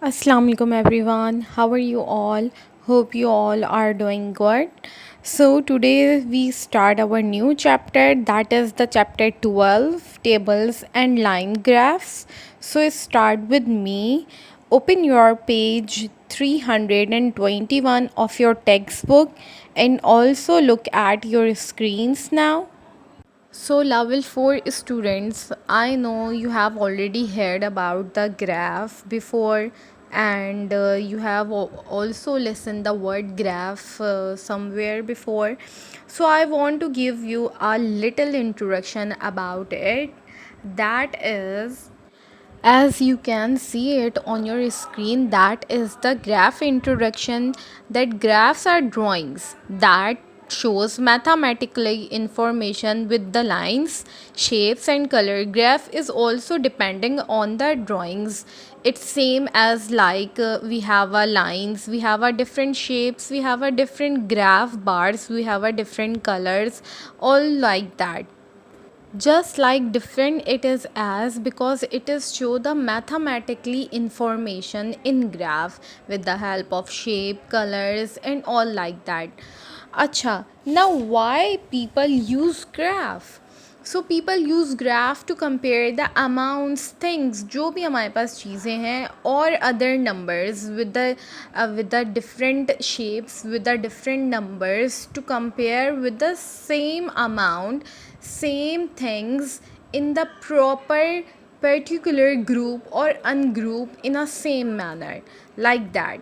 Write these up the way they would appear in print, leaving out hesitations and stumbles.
Assalamu alaikum everyone. How are you all? Hope you all are doing good. So today we start our new chapter, that is the chapter 12, tables and line graphs. So start with me. Open your page 321 of your textbook and also look at your screens now. So, level 4 students, I know you have already heard about the graph before, and you have also listened the word graph somewhere before. So, I want to give you a little introduction about it. That is, as you can see it on your screen, that is the graph introduction. That graphs are drawings that shows mathematically information with the lines, shapes and color. Graph is also depending on the drawings. It's same as like we have a lines, we have a different shapes, we have a different graph bars, we have a different colors, all like that. Just like different it is as because it is show the mathematically information in graph with the help of shape, colors and all like that. Acha, now why people use graph? So people use graph to compare the amounts, things जो भी हमारे पास चीज़ें हैं और other numbers with the different shapes, with the different numbers, to compare with the same amount, same things in the proper particular group or ungroup in a same manner, like that.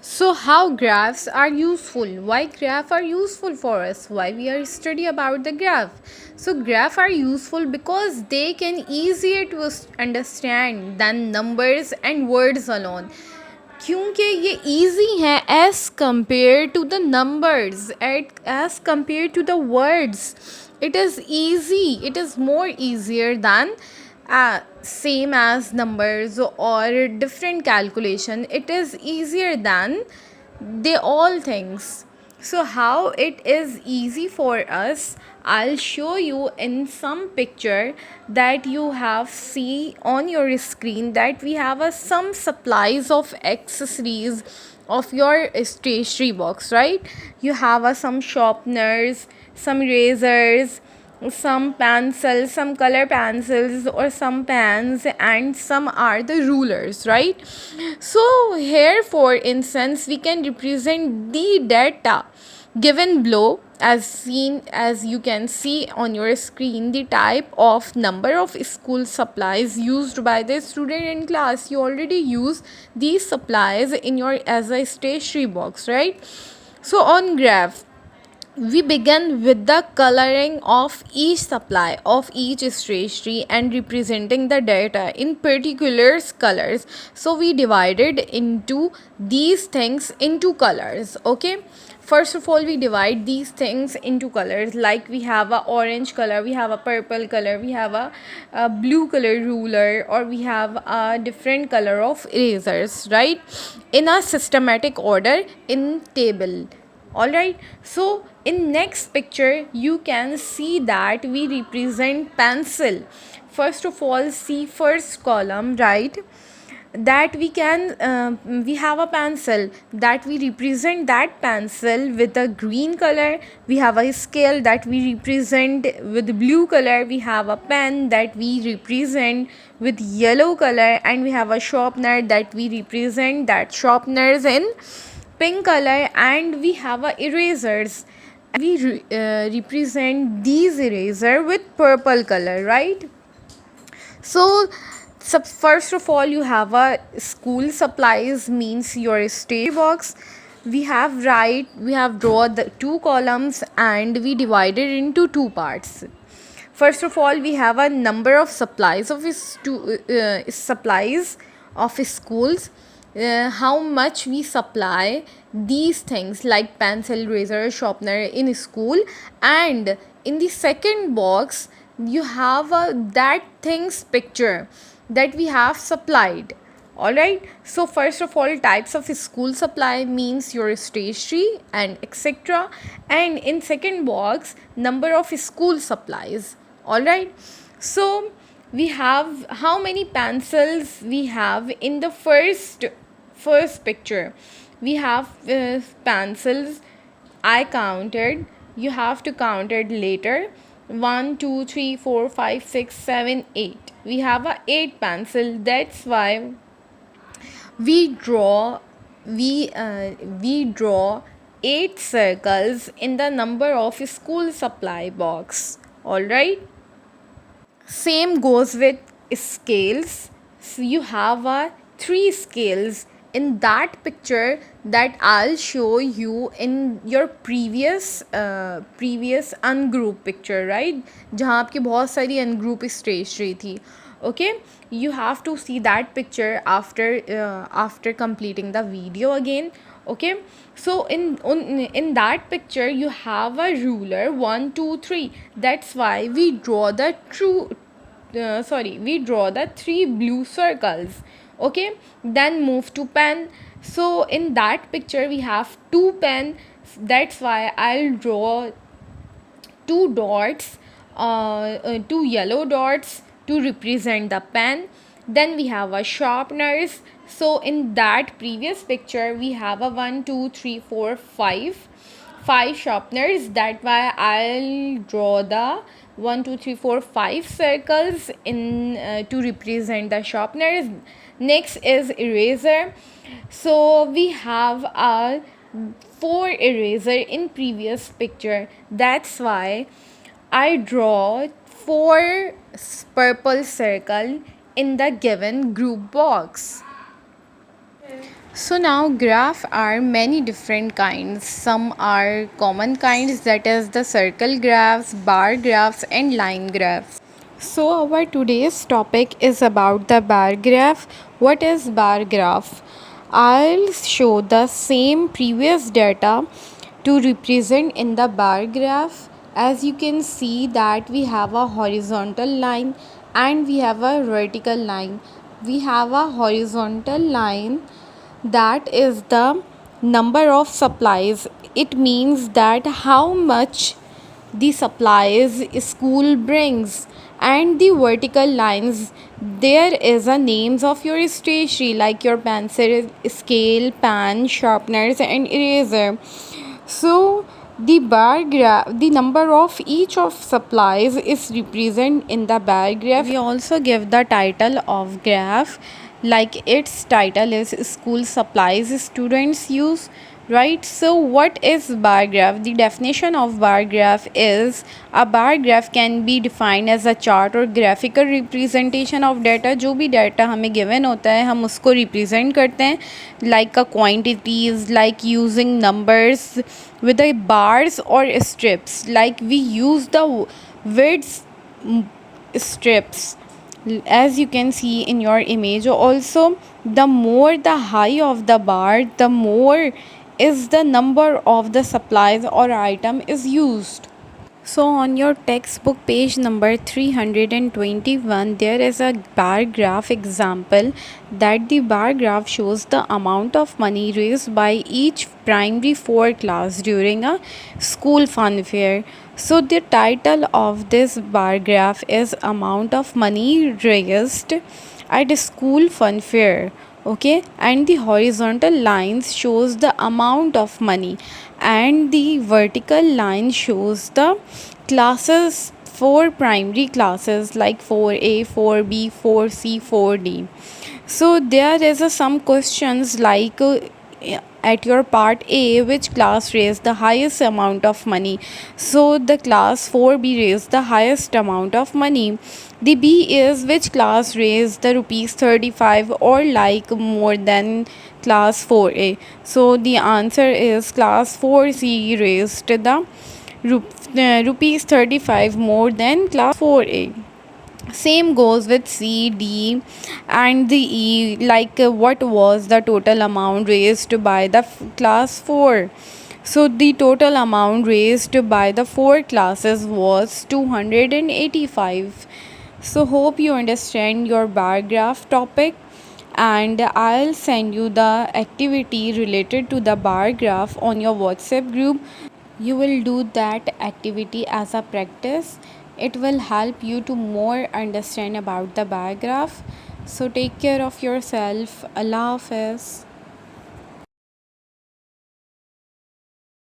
So how graphs are useful? Why graph are useful for us? Why we are study about the graph? So graph are useful because they can easier to understand than numbers and words alone. क्योंकि ये easy है as compared to the numbers, as compared to the words. It is easy. It is more easier than same as numbers or different calculation. It is easier than they all things. So how it is easy for us, I'll show you in some picture that you have see on your screen, that we have some supplies of accessories of your stationery box, right? You have some sharpeners, some razors, some pencils, some color pencils or some pens, and some are the rulers, right? So here for instance we can represent the data given below, as you can see on your screen, the type of number of school supplies used by the student in class. You already use these supplies in your as a stationery box, right? So on graph we begin with the coloring of each supply of each stationery and representing the data in particular colors. So we divided into these things into colors. Okay, first of all we divide these things into colors, like we have a orange color, we have a purple color, we have a blue color ruler, or we have a different color of erasers, right, in a systematic order in table. Alright, so in next picture you can see that we represent pencil. First of all, see first column, right? That we have a pencil, that we represent that pencil with a green color. We have a scale that we represent with blue color. We have a pen that we represent with yellow color, and we have a sharpener that we represent that sharpeners in pink color, and we have a erasers. We represent these eraser with purple color, right? So first of all you have a school supplies, means your stationery box. We have draw the two columns and we divided into two parts. First of all we have a number of supplies of supplies of schools, how much we supply these things like pencil, razor, sharpener in school. And in the second box you have that things picture that we have supplied. Alright, so first of all types of school supply means your stationery and etc, and in second box number of school supplies. Alright, so we have how many pencils we have in the first picture. We have pencils. I counted. You have to count it later. 1 2 3 4 5 6 7 8. We have a 8 pencil. That's why we draw we draw 8 circles in the number of school supply box. All right. Same goes with scales. So you have a 3 scales in that picture that I'll show you in your previous ungroup picture, right? जहाँ आपकी बहुत सारी ungroup stationery थी. Okay, you have to see that picture after completing the video again. Okay, so in that picture you have a ruler 1 2 3. That's why we draw the we draw the 3 blue circles. Okay, then move to pen. So in that picture we have 2 pen. That's why I'll draw 2 dots, 2 yellow dots to represent the pen. Then we have a sharpeners. So in that previous picture we have a 1 2 3 4 5 sharpeners. That why I'll draw the 1 2 3 4 5 circles in to represent the sharpeners. Next is eraser. So we have a 4 eraser in previous picture. That's why I draw 4 purple circle in the given group box. So now graph are many different kinds. Some are common kinds, that is the circle graphs, bar graphs and line graphs. So our today's topic is about the bar graph. What is bar graph? I'll show the same previous data to represent in the bar graph. As you can see that we have a horizontal line and we have a vertical line. We have a horizontal line, that is the number of supplies. It means that how much the supplies school brings, and the vertical lines, there is a names of your stationery like your pencil, scale, pen, sharpeners and eraser. So the bar graph, the number of each of supplies is represented in the bar graph. We also give the title of graph, like its title is school supplies students use, right? So what is bar graph? The definition of bar graph is a bar graph can be defined as a chart or graphical representation of data. जो भी data हमें given होता है हम उसको represent करते हैं like a quantities, like using numbers with the bars or strips, like we use the width strips as you can see in your image. Also, the more the high of the bar, the more is the number of the supplies or item is used. So on your textbook page number 321, there is a bar graph example, that the bar graph shows the amount of money raised by each primary 4 class during a school fun fair. So the title of this bar graph is amount of money raised at a school fun fair. Okay, and the horizontal lines shows the amount of money and the vertical line shows the classes for primary classes like 4A, 4B, 4C, 4D. So there is some questions like at your part A, which class raised the highest amount of money? So the class 4B raised the highest amount of money. The B is which class raised the rupees 35 or like more than class 4A. So the answer is class 4C raised the rupees 35 more than class 4A. Same goes with C, D and the E, like what was the total amount raised by the class 4. So the total amount raised by the 4 classes was 285. So hope you understand your bar graph topic, and I'll send you the activity related to the bar graph on your WhatsApp group. You will do that activity as a practice It will help you to more understand about the bar graph. So take care of yourself. Allah Hafiz.